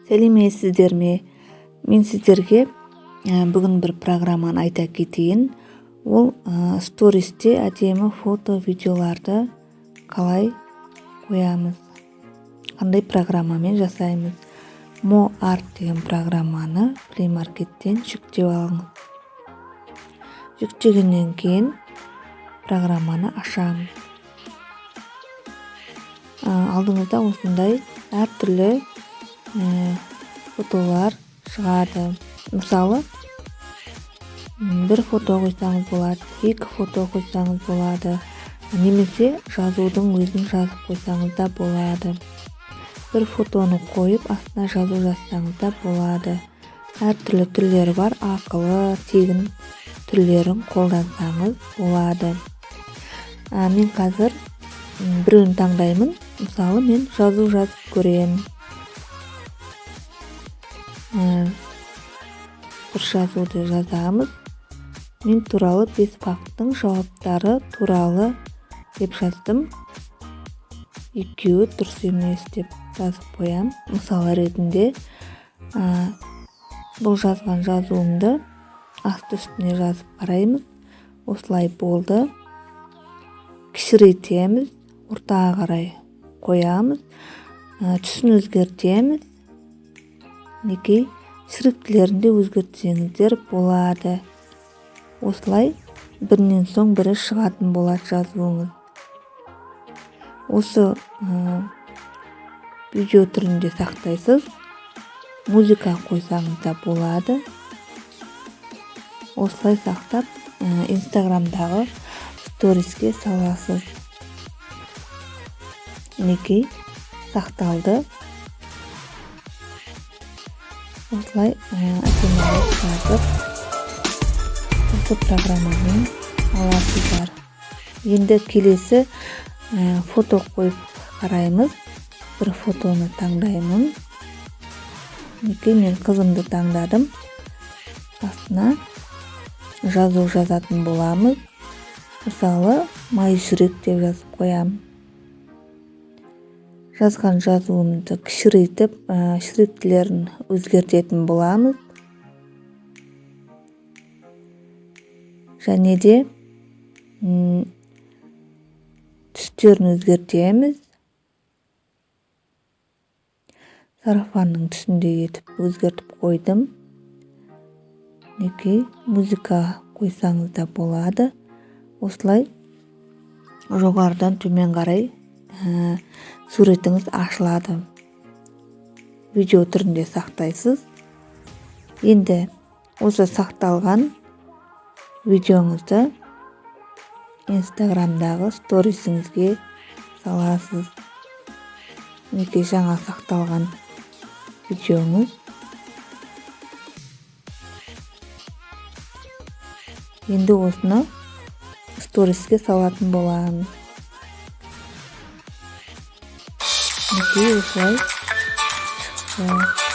Сәлеметсіздер ме? Мен сіздерге бүгін бір программаны айта кетейін. Ол стористе әдемі фото, видеоларды қалай қоямыз, қандай программамен жасаймыз. MoArt деген программаны Play Market'тен жүктеп алыңыз. Жүктегеннен кейін программаны ашамыз. Алдыңызда осындай әртүрлі фотолар шығады. Мысалы, бір фото қойсаңыз болады, 2 фото қойсаңыз болады, немесе жазудың өзін жазып қойсаңыз да болады. Бір фотоны қойып, астына жазу жазсаңыз да болады. Әртүрлі түрлері бар, ақылы, тегін түрлерін қолдансаңыз болады. Мен қазір біреуін таңдаймын. Мысалы, мен жазу жазып көремін. Бір жазуды жазамыз. Мен туралы 5 факттың жауаптары туралы деп жаздым. Екеуі дұрыс емес деп жазып қоям. Мысалы ретінде бұл жазған жазуымды асты үстіне жазып қараймыз. Осылай болды. Кішірейтеміз, ортаға қарай қоямыз. Түсін өзгертеміз. Неке шрифтілерінде өзгертсеңіздер болады. Осылай бірінен соң бірі шығатын болады жазуыңыз. Осы видео түрінде сақтайсыз. Музыка қойсаңыз да болады. Осылай сақтап Инстаграмдағы сториске саласыз. Неке сақталды. Осылай әдемілік жазып осы программамен аласыздар. Енді келесі фото қойып қараймыз. Бір фотоны таңдаймын. Неке мен қызымды таңдадым. Астына жазу жазатын боламыз. Мысалы, май жүрек деп жазып қоям. Жазған жазуымды кішірейтіп, шрифтілерін өзгертетін боламыз. Және де түстерін өзгертеміз. Сарафанның түсіндей етіп өзгертіп қойдым. Неке музыка қойсаңыз да болады. Осылай жоғарыдан төмен қарай суретіңіз ашылады. Видео түрінде сақтайсыз. Енді осы сақталған видеоңызды Инстаграмдағы сторисіңізге саласыз. Неке жаңа сақталған видеоңыз. Енді осыны сториске салатын боламыз. Неке осылай шықты.